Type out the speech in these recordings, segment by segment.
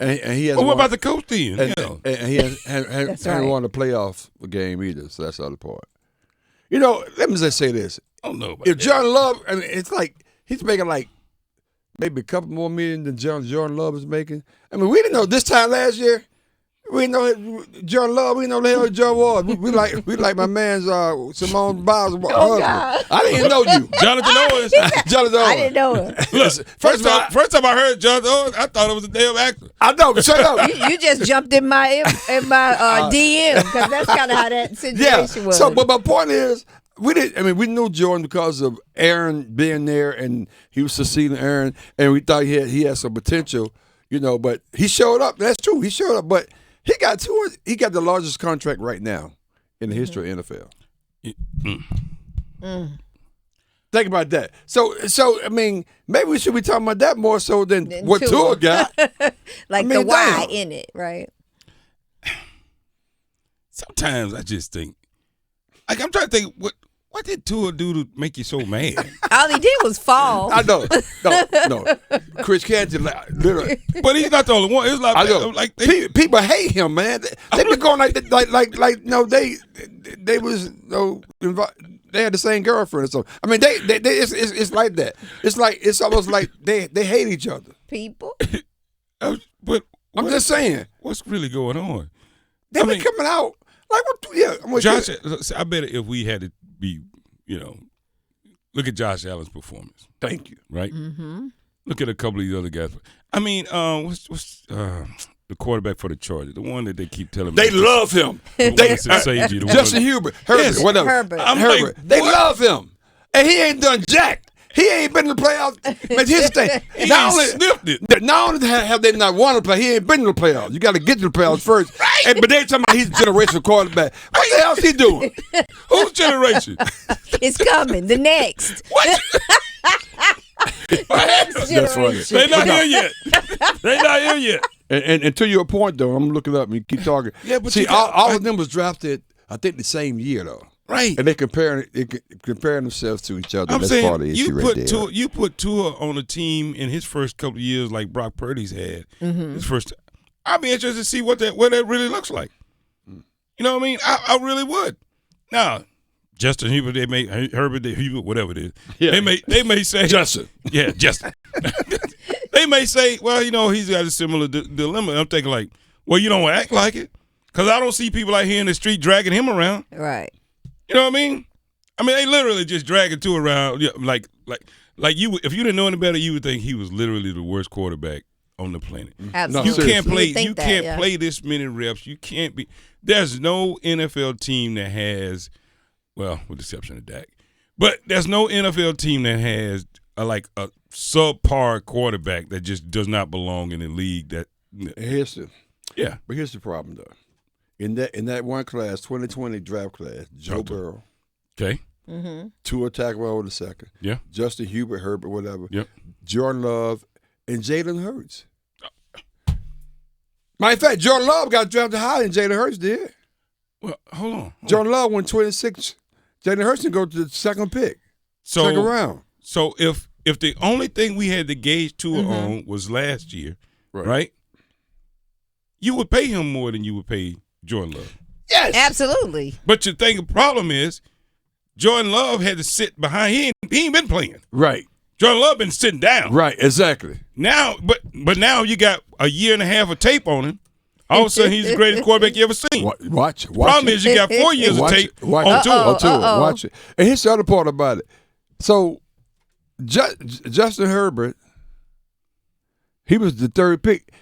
And he has. Well, what about the coach then? And he hasn't won a playoff game either. So that's the other part. Let me just say this. I don't know about if that. Jordan Love, it's like he's making like maybe a couple more million than Jordan Love is making. I mean, we didn't know this time last year. We didn't know Jordan Love. We didn't know the hell Jordan was. We like my man's Simone Biles' husband. God. I didn't even know you, Jonathan Owens. Jonathan Owens. I didn't know him. Look, first time I heard Jonathan Owens, I thought it was a damn actor. I know. Shut up. You just jumped in my DM because that's kind of how that situation was. So, but my point is, we knew Jordan because of Aaron being there, and he was succeeding Aaron, and we thought he had some potential, But he showed up. That's true. He showed up, but he got the largest contract right now in the history of NFL. Think about that. So I mean, maybe we should be talking about that more so than what Tua got. The why in it, right? Sometimes I just think, I'm trying to think, what did Tua do to make you so mad? All he did was fall. I know. No. Chris Canty, literally. But he's not the only one. It's like, I know. People hate him, man. They been going they had the same girlfriend or something. I mean, it's like that. It's almost like they hate each other. People. But I'm just saying. What's really going on? They've been coming out like what? Yeah, Josh. I bet if we had to be, look at Josh Allen's performance. Thank you. Right. Mm-hmm. Look at a couple of these other guys. I mean, what's the quarterback for the Chargers? The one that they keep telling me they love him. Justin Herbert, whatever. Herbert. They love him, and he ain't done jack. He ain't been in the playoffs. But here's the thing. Sniffed it. Not only have they not won the playoffs, he ain't been in the playoffs. You got to get to the playoffs first. Right. But they talking about he's a generational quarterback. What the hell is he doing? Whose generation? It's coming. The next. What? That's funny. They not here yet. And to your point, though, I'm looking up and you keep talking. Yeah, but see, all of them was drafted, I think, the same year, though. Right. And they comparing themselves to each other. I'm That's saying part of the issue right there. You put Tua on a team in his first couple of years like Brock Purdy's had. Mm-hmm. His first. I'd be interested to see what that really looks like. You know what I mean? I really would. Now, Justin Herbert, Herbert, whatever it is. Yeah. They may say Justin. Yeah, Justin. They may say, well, he's got a similar dilemma. I'm thinking like, well, you don't act like it, because I don't see people out here in the street dragging him around. Right. You know what I mean? They literally just dragging Tua around, like you. If you didn't know any better, you would think he was literally the worst quarterback on the planet. Absolutely. You can't play. You can't play this many reps. You can't be. There's no NFL team that has, well, with the exception of Dak, but there's no NFL team that has a subpar quarterback that just does not belong in the league. But here's the problem though. In that one class, 2020 draft class, Joe Burrow. Okay. Mm-hmm. Tua Tagovailoa the second. Yeah. Justin Herbert, whatever. Yep. Jordan Love and Jalen Hurts. Matter of fact, Jordan Love got drafted higher than Jalen Hurts did. Well, hold on. Jordan Love went 26. Jalen Hurts didn't go to the second pick. Second round. So if the only thing we had to gauge Tua on was last year, right? You would pay him more than you would pay Jordan Love. Yes. Absolutely. But your problem is Jordan Love had to sit behind. He ain't been playing. Right. Jordan Love been sitting down. Right, exactly. Now, but now you got a year and a half of tape on him. All of a sudden, he's the greatest quarterback you ever seen. Watch Problem is you got 4 years of tape on Tua. Watch it. And here's the other part about it. So, Justin Herbert, he was the third pick.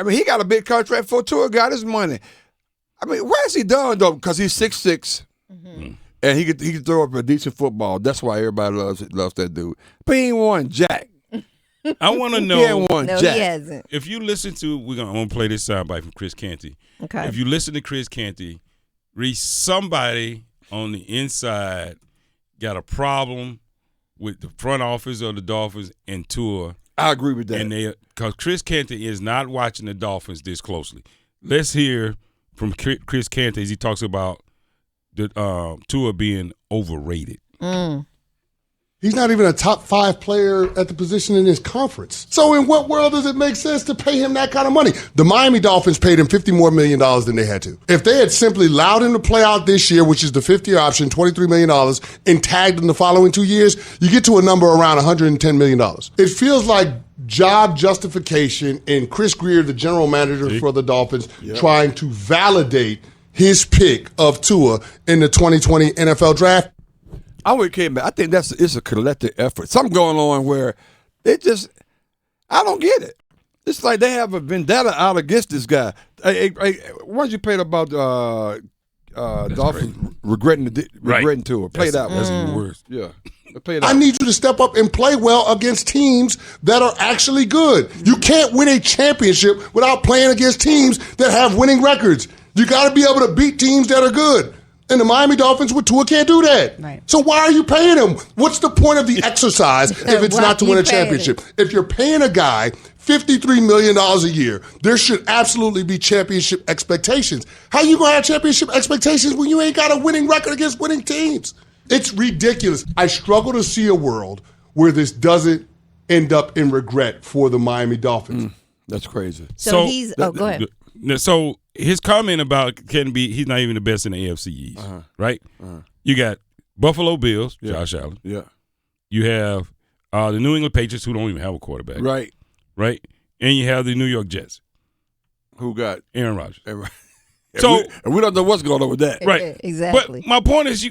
He got a big contract for Tua, got his money. Where's he done, though? Because he's 6'6", and he could throw up a decent football. That's why everybody loves that dude. But he ain't won jack. I want to know. He ain't won jack. He hasn't. If you listen to, we're going to play this soundbite from Chris Canty. Okay. If you listen to Chris Canty, somebody on the inside got a problem with the front office of the Dolphins and Tua. I agree with that. And because Chris Canty is not watching the Dolphins this closely. Let's hear from Chris Canty as he talks about the Tua being overrated. He's not even a top 5 player at the position in his conference. So in what world does it make sense to pay him that kind of money? The Miami Dolphins paid him $50 more million than they had to. If they had simply allowed him to play out this year, which is the 5th-year option, $23 million, and tagged in the following 2 years, you get to a number around $110 million. It feels like job justification and Chris Greer, the general manager for the Dolphins, trying to validate his pick of Tua in the 2020 NFL draft. I would came back. I think it's a collective effort. Something going on where I don't get it. It's like they have a vendetta out against this guy. Once you played about Dolphins regretting Tua, play that one. That's even worse. Yeah. Play that I need you to step up and play well against teams that are actually good. You can't win a championship without playing against teams that have winning records. You got to be able to beat teams that are good. And the Miami Dolphins with Tua can't do that. Right. So why are you paying him? What's the point of the exercise if it's not to win a championship? If you're paying a guy $53 million a year, there should absolutely be championship expectations. How you going to have championship expectations when you ain't got a winning record against winning teams? It's ridiculous. I struggle to see a world where this doesn't end up in regret for the Miami Dolphins. That's crazy. So he's go ahead. So his comment about he's not even the best in the AFC East, right? You got Buffalo Bills, Josh Allen. Yeah. You have the New England Patriots, who don't even have a quarterback. Right. Right? And you have the New York Jets. Who got Aaron Rodgers. So we don't know what's going on with that. Right. Exactly. But my point is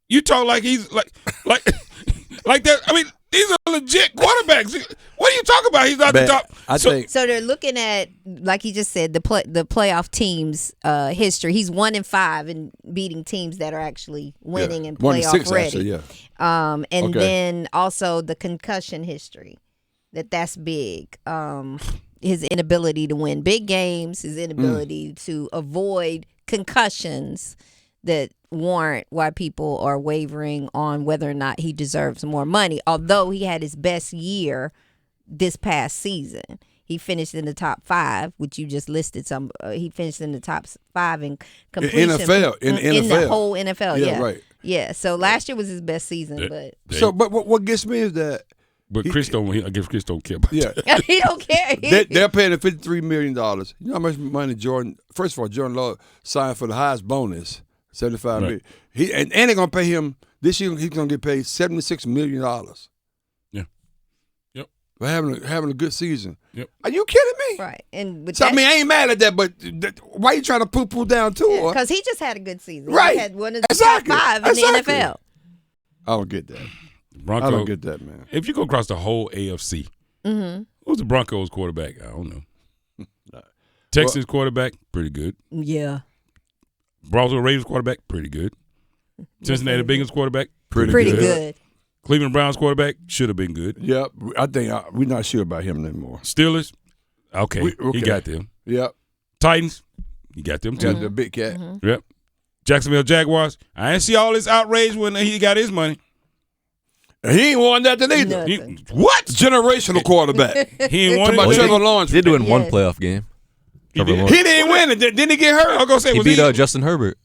you talk like he's like that. I mean, these are legit quarterbacks. What are you talking about? He's not the top. So they're looking at, like he just said, the playoff teams history. He's 1-5 in beating teams that are actually winning and playoff ready. And then also the concussion history. That's big. His inability to win big games, his inability to avoid concussions that warrant why people are wavering on whether or not he deserves more money. Although he had his best year this past season. He finished in the top 5, which you just listed some. He finished in the top 5 in completion. In the whole NFL, yeah. Right. Yeah, so last year was his best season. But what gets me is that But Chris don't care about that. He don't care. They're paying him $53 million. You know how much money first of all, Jordan Love signed for the highest bonus, $75 million. And they're going to pay him, this year he's going to get paid $76 million. Yeah. Yep. For having a good season. Yep. Are you kidding me? Right. And I mean, I ain't mad at that, but why are you trying to poo-poo down Tua? Because he just had a good season. Right. He had one of the top 5 in the NFL. I don't get that. Bronco, I don't get that, man. If you go across the whole AFC, who's the Broncos quarterback? I don't know. Texans quarterback, pretty good. Yeah. Baltimore Ravens quarterback, pretty good. Cincinnati Bengals quarterback, Pretty good. Cleveland Browns quarterback, should have been good. Yep. I think we're not sure about him anymore. Steelers, okay. He got them. Yep. Titans, he got them too. Got the big cat. Yep. Jacksonville Jaguars, I didn't see all this outrage when he got his money. He ain't won that either. What? Generational quarterback. He ain't won it. Trevor Lawrence. They're doing one playoff game. He didn't win it. Didn't he get hurt? I was gonna say, he beat Justin Herbert.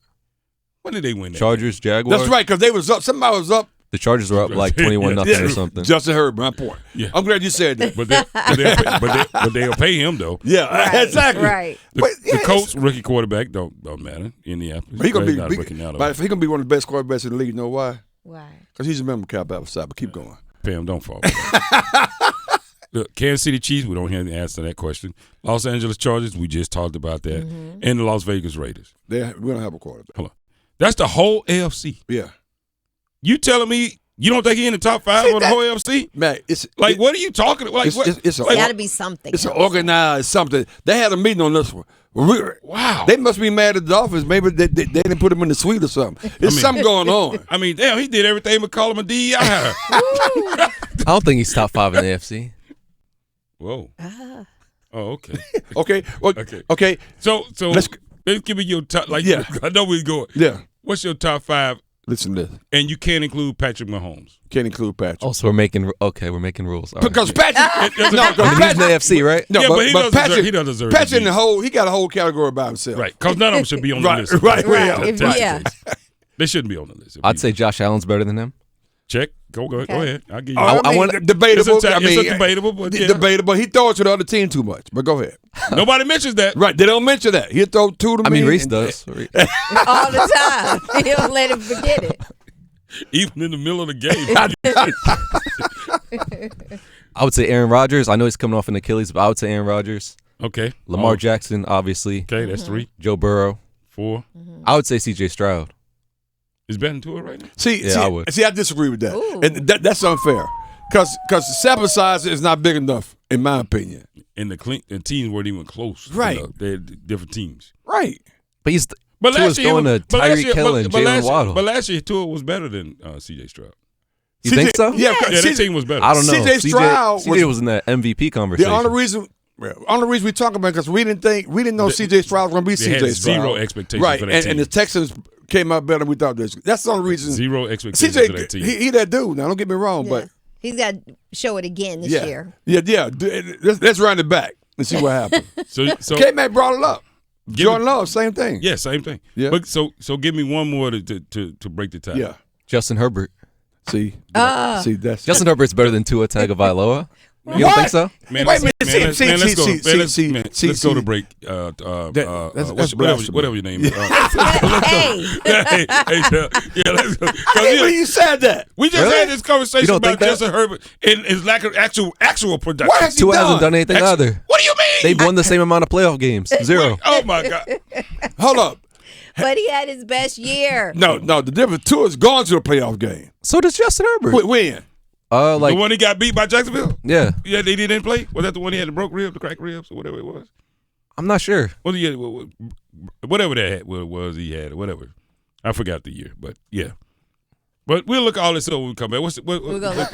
When did they win that? Chargers, Jaguars. That's right, because they was up. Somebody was up. The Chargers were up like 21-0 or something. Justin Herbert, my point. Yeah. I'm glad you said that. But they'll pay him though. Yeah, Right, exactly. Right. The Colts rookie quarterback don't matter. Indianapolis. He's gonna not a rookie now, though. he gonna be one of the best quarterbacks in the league. You know why? Why? Because he's a member cap outside. But keep going. Pam, don't fall. Look, Kansas City Chiefs, we don't have the answer to that question. Los Angeles Chargers, we just talked about that. And the Las Vegas Raiders. We don't have a quarterback. Hold on. That's the whole AFC. Yeah. You telling me you don't think he's in the top 5 of the whole AFC? Man, what are you talking about? It's got to be something. It's an organized something. They had a meeting on this one. Wow. They must be mad at the Dolphins. Maybe they didn't put him in the suite or something. There's something going on. I mean, damn, he did everything but call him a DEI hire. I don't think he's top 5 in the AFC. Whoa. Oh, okay. Okay. Well, okay. So let's give me your top. I know where you're going. Yeah. What's your top 5? Listen to this. And you can't include Patrick Mahomes. Can't include Patrick. Oh, so we're making rules. All right. Because Patrick, he's in the AFC, right? No, yeah, but Patrick, he doesn't deserve Patrick he got a whole category by himself. Right, because none of them should be on the list. Right. They shouldn't be on the list. I'd say Josh Allen's better than him. Check. Go ahead. I'll give you. I want debatable. It's debatable, but debatable. He throws to the other team too much. But go ahead. Nobody mentions that. Right? They don't mention that. He throw two to me. I mean, Reese does all the time. He don't let him forget it. Even in the middle of the game. I would say Aaron Rodgers. I know he's coming off an Achilles, but I would say Aaron Rodgers. Okay. Lamar Jackson, obviously. Okay, that's 3. Joe Burrow. 4. I would say C.J. Stroud. Is better than Tua right now? I would. See, I disagree with that. Ooh. And that's unfair. Because the sample size is not big enough, in my opinion. And the teams weren't even close. Right. They're different teams. Right. But last year, throwing to Tyreek Hill and Jalen Waddle. But last year, Tua was better than C.J. Stroud. You think so? Yeah, that team was better. I don't know. C.J. Stroud was in that MVP conversation. The only reason we talking about because we didn't know C.J. Stroud was going to be C.J. Stroud. Zero expectations right. for that team. And the Texans came out better than we thought. That's the only reason. Zero expectations for that team. He that dude. Now, don't get me wrong, but he's got to show it again this year. Yeah. Let's run it back and see what happens. So K-Mac brought it up. Jordan Love, same thing. Yeah, same thing. Yeah. But so give me one more to break the tie. Yeah. Justin Herbert. See, that's Justin Herbert's better than Tua Tagovailoa. You don't think so? Man, Wait a minute. let's go to break. Whatever your name is. Hey. Let's go. When you said that, We just had this conversation don't about think that? Justin Herbert and his lack of actual production. what has he Tua done? hasn't done anything either. What do you mean? They've won the same amount of playoff games. 0. Oh my God. Hold up. But he had his best year. No. The difference, Tua's gone to a playoff game. So does Justin Herbert. When? The one he got beat by Jacksonville? Yeah. Yeah, they didn't play? Was that the one he had the broke ribs, the cracked ribs, or whatever it was? I'm not sure. Whatever that was he had, or whatever. I forgot the year, but yeah. But we'll look at all this up when we come back. We're gonna look